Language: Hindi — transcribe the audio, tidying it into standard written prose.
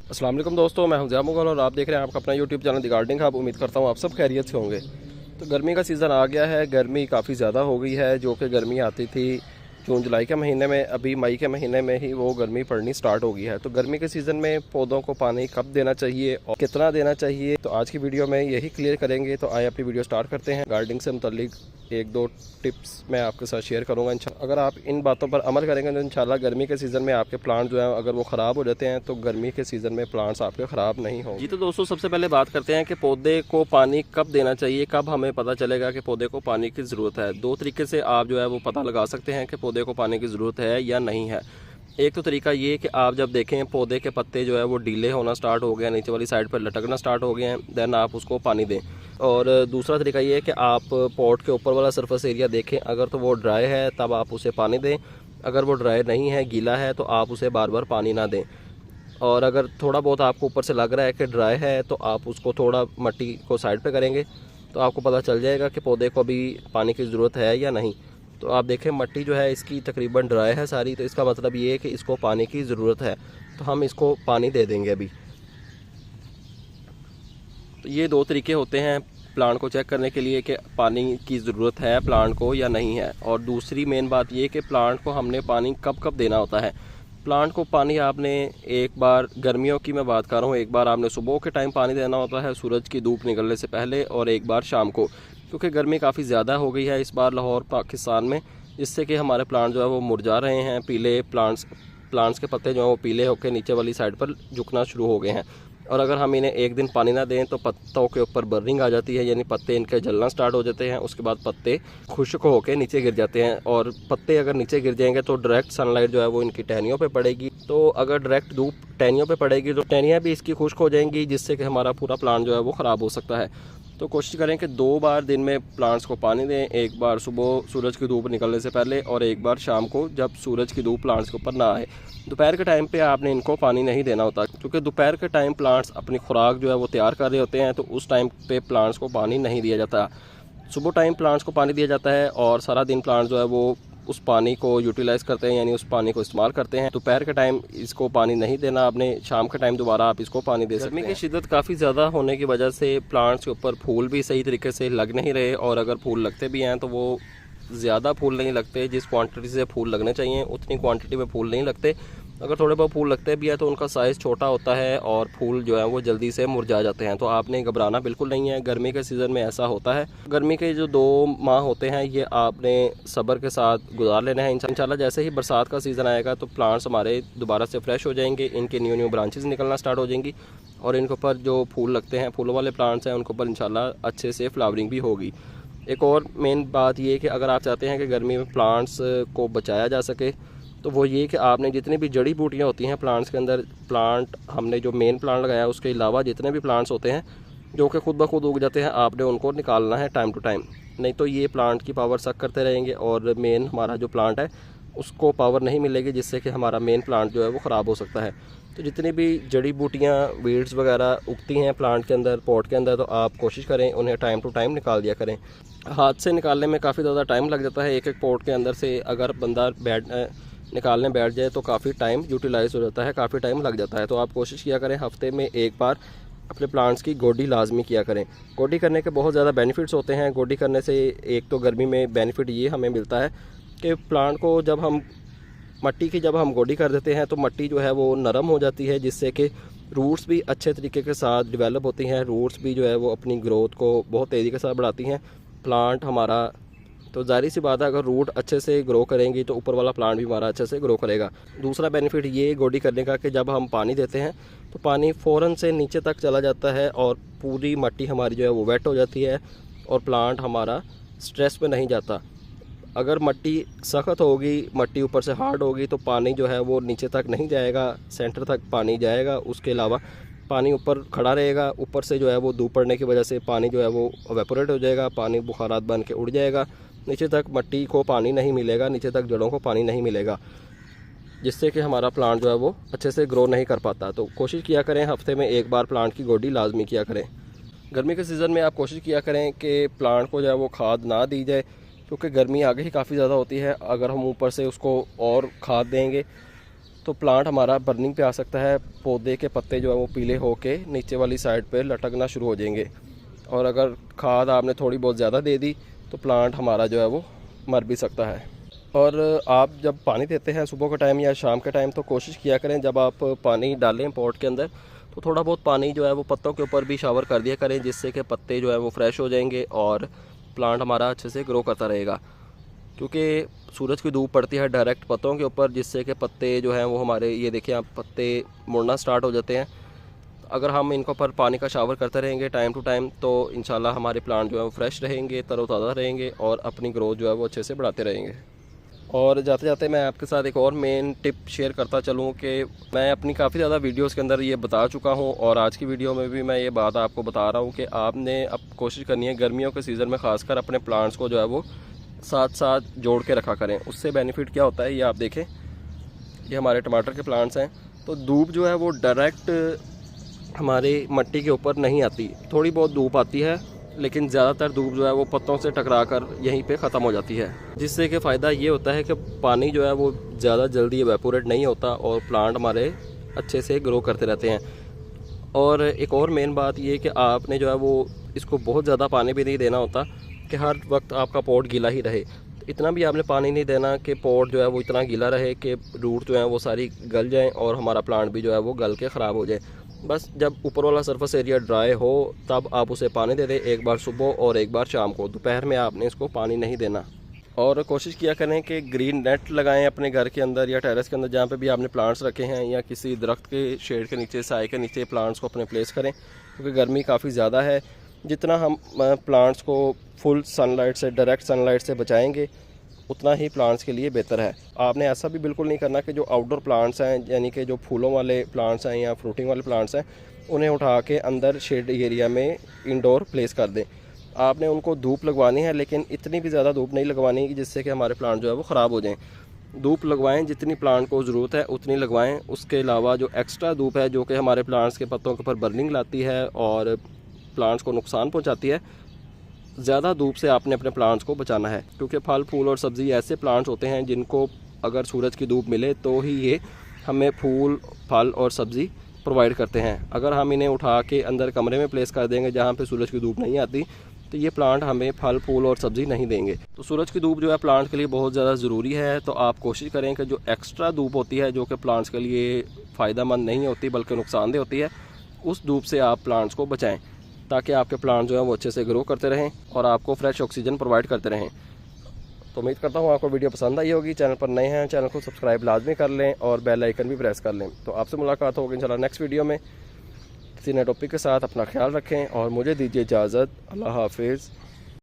अस्सलाम वालेकुम दोस्तों, मैं हूं मुगल और आप देख रहे हैं आपका अपना YouTube channel the gardening hub. उम्मीद करता हूं आप सब खैरियत से होंगे। तो गर्मी का सीज़न आ गया है। गर्मी काफ़ी ज़्यादा हो गई है। जो कि गर्मी आती थी जून जुलाई के महीने में, अभी मई के महीने में ही वो गर्मी पड़नी स्टार्ट हो गई है। तो गर्मी के सीज़न में पौधों को पानी कब देना चाहिए और कितना देना चाहिए, तो आज की वीडियो में यही क्लियर करेंगे। तो आइए अपनी वीडियो स्टार्ट करते हैं। गार्डनिंग से मुतल्लिक एक दो टिप्स मैं आपके साथ शेयर करूंगा। अगर आप इन बातों पर अमल करेंगे तो इंशाल्लाह गर्मी के सीज़न में आपके प्लांट जो है अगर वो ख़राब हो जाते हैं तो गर्मी के सीज़न में प्लांट्स आपके ख़राब नहीं होंगे। जी तो दोस्तों, सबसे पहले बात करते हैं कि पौधे को पानी कब देना चाहिए, कब हमें पता चलेगा कि पौधे को पानी की ज़रूरत है। दो तरीके से आप जो है वो पता लगा सकते हैं कि पौधे को पानी की ज़रूरत है या नहीं है। एक तो तरीका ये कि आप जब देखें पौधे के पत्ते जो है वो ढीले होना स्टार्ट हो गए हैं, नीचे वाली साइड पर लटकना स्टार्ट हो गए हैं, देन आप उसको पानी दें। और दूसरा तरीका ये है कि आप पॉट के ऊपर वाला सरफेस एरिया देखें, अगर तो वो ड्राई है तब आप उसे पानी दें, अगर वो ड्राई नहीं है, गीला है, तो आप उसे बार बार पानी ना दें। और अगर थोड़ा बहुत आपको ऊपर से लग रहा है कि ड्राई है तो आप उसको थोड़ा मिट्टी को साइड पे करेंगे तो आपको पता चल जाएगा कि पौधे को अभी पानी की ज़रूरत है या नहीं। तो आप देखें मिट्टी जो है इसकी तकरीबन ड्राई है सारी, तो इसका मतलब ये है कि इसको पानी की ज़रूरत है, तो हम इसको पानी दे देंगे अभी। तो ये दो तरीके होते हैं प्लांट को चेक करने के लिए कि पानी की ज़रूरत है प्लांट को या नहीं है। और दूसरी मेन बात ये कि प्लांट को हमने पानी कब कब देना होता है। प्लांट को पानी आपने एक बार, गर्मियों की मैं बात कर रहा हूँ, एक बार आपने सुबह के टाइम पानी देना होता है सूरज की धूप निकलने से पहले, और एक बार शाम को, क्योंकि गर्मी काफ़ी ज़्यादा हो गई है इस बार लाहौर पाकिस्तान में, जिससे कि हमारे प्लांट जो है वो मुरझा रहे हैं। पीले प्लांट्स के पत्ते जो हैं वो पीले होकर नीचे वाली साइड पर झुकना शुरू हो गए हैं। और अगर हम इन्हें एक दिन पानी ना दें तो पत्तों के ऊपर बर्निंग आ जाती है, यानी पत्ते इनके जलना स्टार्ट हो जाते हैं। उसके बाद पत्ते खुश्क होकर नीचे गिर जाते हैं, और पत्ते अगर नीचे गिर जाएंगे तो डायरेक्ट सनलाइट जो है वो इनकी टहनियों पे पड़ेगी। तो अगर डायरेक्ट धूप टहनियों पे पड़ेगी तो टहनियाँ भी इसकी खुश्क हो जाएंगी, जिससे कि हमारा पूरा प्लांट जो है वो ख़राब हो सकता है। तो कोशिश करें कि 2 बार दिन में प्लांट्स को पानी दें, एक बार सुबह सूरज की धूप निकलने से पहले और एक बार शाम को जब सूरज की धूप प्लांट्स के ऊपर ना आए। दोपहर के टाइम पे आपने इनको पानी नहीं देना होता, क्योंकि दोपहर के टाइम प्लांट्स अपनी खुराक जो है वो तैयार कर रहे होते हैं, तो उस टाइम पे प्लांट्स को पानी नहीं दिया जाता। सुबह टाइम प्लांट्स को पानी दिया जाता है और सारा दिन प्लांट्स जो है वो उस पानी को यूटिलाइज़ करते हैं, यानी उस पानी को इस्तेमाल करते हैं। दोपहर के टाइम इसको पानी नहीं देना आपने, शाम के टाइम दोबारा आप इसको पानी दे सकते हैं। गर्मी की शिद्दत काफ़ी ज़्यादा होने की वजह से प्लांट्स के ऊपर फूल भी सही तरीके से लग नहीं रहे, और अगर फूल लगते भी हैं तो वो ज़्यादा फूल नहीं लगते। जिस क्वांटिटी से फूल लगने चाहिए उतनी क्वांटिटी में फूल नहीं लगते। अगर थोड़े बहुत फूल लगते भी है तो उनका साइज़ छोटा होता है और फूल जो है वो जल्दी से मुरझा जाते हैं। तो आपने घबराना बिल्कुल नहीं है, गर्मी के सीज़न में ऐसा होता है। गर्मी के जो 2 माह होते हैं ये आपने सब्र के साथ गुजार लेना है। इंशाल्लाह जैसे ही बरसात का सीज़न आएगा तो प्लांट्स हमारे दोबारा से फ्रेश हो जाएंगे, इनके न्यू ब्रांचेस निकलना स्टार्ट हो जाएंगी, और इनके ऊपर जो फूल लगते हैं, फूलों वाले प्लांट्स हैं, उनके ऊपर इंशाल्लाह अच्छे से फ्लावरिंग भी होगी। एक और मेन बात ये कि अगर आप चाहते हैं कि गर्मी में प्लांट्स को बचाया जा सके, तो वो ये कि आपने जितनी भी जड़ी बूटियाँ होती हैं प्लांट्स के अंदर, प्लांट हमने जो मेन प्लांट लगाया है उसके अलावा जितने भी प्लांट्स होते हैं जो कि खुद ब खुद उग जाते हैं, आपने उनको निकालना है टाइम टू टाइम। नहीं तो ये प्लांट की पावर सक करते रहेंगे और मेन हमारा जो प्लांट है उसको पावर नहीं मिलेगी, जिससे कि हमारा मेन प्लांट जो है वो ख़राब हो सकता है। तो जितनी भी जड़ी बूटियाँ, वीड्स वगैरह उगती हैं प्लांट के अंदर, पॉट के अंदर, तो आप कोशिश करें उन्हें टाइम टू टाइम निकाल दिया करें। हाथ से निकालने में काफ़ी ज़्यादा टाइम लग जाता है। एक एक पॉट के अंदर से अगर बंदा निकालने बैठ जाए तो काफ़ी टाइम यूटिलाइज़ हो जाता है, काफ़ी टाइम लग जाता है। तो आप कोशिश किया करें हफ्ते में एक बार अपने प्लांट्स की गोडी लाजमी किया करें। गोडी करने के बहुत ज़्यादा बेनिफिट्स होते हैं। गोडी करने से एक तो गर्मी में बेनिफिट ये हमें मिलता है कि प्लांट को जब हम गोडी कर देते हैं तो मिट्टी जो है वो नरम हो जाती है, जिससे कि रूट्स भी अच्छे तरीके के साथ डेवलप होती हैं। रूट्स भी जो है वो अपनी ग्रोथ को बहुत तेज़ी के साथ बढ़ाती हैं। प्लांट हमारा, तो ज़ाहिर सी बात है अगर रूट अच्छे से ग्रो करेंगी तो ऊपर वाला प्लांट भी हमारा अच्छे से ग्रो करेगा। दूसरा बेनिफिट ये गोडी करने का कि जब हम पानी देते हैं तो पानी फ़ौरन से नीचे तक चला जाता है और पूरी मिट्टी हमारी जो है वो वेट हो जाती है और प्लांट हमारा स्ट्रेस में नहीं जाता। अगर मिट्टी सख्त होगी, मिट्टी ऊपर से हार्ड होगी, तो पानी जो है वो नीचे तक नहीं जाएगा, सेंटर तक पानी जाएगा। उसके अलावा पानी ऊपर खड़ा रहेगा, ऊपर से जो है वो धूप पड़ने की वजह से पानी जो है वो एवेपोरेट हो जाएगा, पानी बुखारात बन के उड़ जाएगा, नीचे तक मिट्टी को पानी नहीं मिलेगा, नीचे तक जड़ों को पानी नहीं मिलेगा, जिससे कि हमारा प्लांट जो है वो अच्छे से ग्रो नहीं कर पाता। तो कोशिश किया करें हफ्ते में एक बार प्लांट की गोडी लाजमी किया करें। गर्मी के सीज़न में आप कोशिश किया करें कि प्लांट को जो है वो खाद ना दी जाए, क्योंकि गर्मी आगे ही काफ़ी ज़्यादा होती है। अगर हम ऊपर से उसको और खाद देंगे तो प्लांट हमारा बर्निंग पे आ सकता है। पौधे के पत्ते जो है वो पीले होके नीचे वाली साइड पे लटकना शुरू हो जाएंगे। और अगर खाद आपने थोड़ी बहुत ज़्यादा दे दी तो प्लांट हमारा जो है वो मर भी सकता है। और आप जब पानी देते हैं सुबह के टाइम या शाम के टाइम, तो कोशिश किया करें जब आप पानी डालें पॉट के अंदर तो थोड़ा बहुत पानी जो है वो पत्तों के ऊपर भी शावर कर दिया करें, जिससे कि पत्ते जो है वो फ्रेश हो जाएंगे और प्लांट हमारा अच्छे से ग्रो करता रहेगा। क्योंकि सूरज की धूप पड़ती है डायरेक्ट पत्तों के ऊपर, जिससे कि पत्ते जो हैं वो हमारे, ये देखिए आप, पत्ते मुड़ना स्टार्ट हो जाते हैं। अगर हम इनके ऊपर पानी का शावर करते रहेंगे टाइम टू टाइम तो इंशाल्लाह हमारे प्लांट जो है वो फ्रेश रहेंगे, तरोताज़ा रहेंगे और अपनी ग्रोथ जो है वो अच्छे से बढ़ाते रहेंगे। और जाते जाते मैं आपके साथ एक और मेन टिप शेयर करता चलूँ कि मैं अपनी काफ़ी ज़्यादा वीडियोस के अंदर ये बता चुका हूँ और आज की वीडियो में भी मैं ये बात आपको बता रहा हूँ कि आपने अब कोशिश करनी है गर्मियों के सीज़न में ख़ासकर अपने प्लांट्स को जो है वो साथ साथ जोड़ के रखा करें। उससे बेनिफिट क्या होता है ये आप देखें, ये हमारे टमाटर के प्लांट्स हैं तो धूप जो है वो डायरेक्ट हमारे मट्टी के ऊपर नहीं आती, थोड़ी बहुत धूप आती है लेकिन ज़्यादातर धूप जो है वो पत्तों से टकराकर यहीं पे ख़त्म हो जाती है, जिससे कि फ़ायदा ये होता है कि पानी जो है वो ज़्यादा जल्दी एवेपोरेट नहीं होता और प्लांट हमारे अच्छे से ग्रो करते रहते हैं। और एक और मेन बात ये कि आपने जो है वो इसको बहुत ज़्यादा पानी भी नहीं देना होता कि हर वक्त आपका पॉट गीला ही रहे। इतना भी आपने पानी नहीं देना कि पॉट जो है वो इतना गीला रहे कि रूट जो है वो सारी गल जाएँ और हमारा प्लांट भी जो है वो गल के ख़राब हो जाए। बस जब ऊपर वाला सरफेस एरिया ड्राई हो तब आप उसे पानी दे दें, एक बार सुबह और एक बार शाम को। दोपहर में आपने इसको पानी नहीं देना। और कोशिश किया करें कि ग्रीन नेट लगाएं अपने घर के अंदर या टेरेस के अंदर जहाँ पे भी आपने प्लांट्स रखे हैं, या किसी दरख्त के शेड के नीचे, साए के नीचे प्लांट्स को अपने प्लेस करें, क्योंकि गर्मी काफ़ी ज़्यादा है। जितना हम प्लांट्स को फुल सनलाइट से, डायरेक्ट सनलाइट से बचाएँगे उतना ही प्लांट्स के लिए बेहतर है। आपने ऐसा भी बिल्कुल नहीं करना कि जो आउटडोर प्लांट्स हैं, यानी कि जो फूलों वाले प्लांट्स हैं या फ्रूटिंग वाले प्लांट्स हैं, उन्हें उठा के अंदर शेड एरिया में इंडोर प्लेस कर दें। आपने उनको धूप लगवानी है लेकिन इतनी भी ज़्यादा धूप नहीं लगवानी कि जिससे कि हमारे प्लांट जो है वो ख़राब हो जाएँ। धूप लगवाएं जितनी प्लांट को ज़रूरत है उतनी लगवाएं। उसके अलावा जो एक्स्ट्रा धूप है जो कि हमारे प्लांट्स के पत्तों के ऊपर बर्निंग लाती है और प्लांट्स को नुकसान पहुँचाती है, ज़्यादा धूप से आपने अपने प्लांट्स को बचाना है। क्योंकि फल फूल और सब्ज़ी ऐसे प्लांट्स होते हैं जिनको अगर सूरज की धूप मिले तो ही ये हमें फूल, फल और सब्ज़ी प्रोवाइड करते हैं। अगर हम इन्हें उठा के अंदर कमरे में प्लेस कर देंगे जहाँ पे सूरज की धूप नहीं आती तो ये प्लांट हमें फल फूल और सब्ज़ी नहीं देंगे। तो सूरज की धूप जो है प्लांट के लिए बहुत ज़्यादा ज़रूरी है। तो आप कोशिश करें कि जो एक्स्ट्रा धूप होती है जो कि प्लांट्स के लिए फ़ायदेमंद नहीं होती बल्कि नुकसानदेह होती है, उस धूप से आप प्लांट्स को बचाएँ ताकि आपके प्लांट जो है वो अच्छे से ग्रो करते रहें और आपको फ्रेश ऑक्सीजन प्रोवाइड करते रहें। तो उम्मीद करता हूँ आपको वीडियो पसंद आई होगी। चैनल पर नए हैं, चैनल को सब्सक्राइब लाजमी कर लें और बेल आइकन भी प्रेस कर लें। तो आपसे मुलाकात होगी इंशाल्लाह नेक्स्ट वीडियो में किसी नए टॉपिक के साथ। अपना ख्याल रखें और मुझे दीजिए इजाज़त। अल्लाह हाफिज़।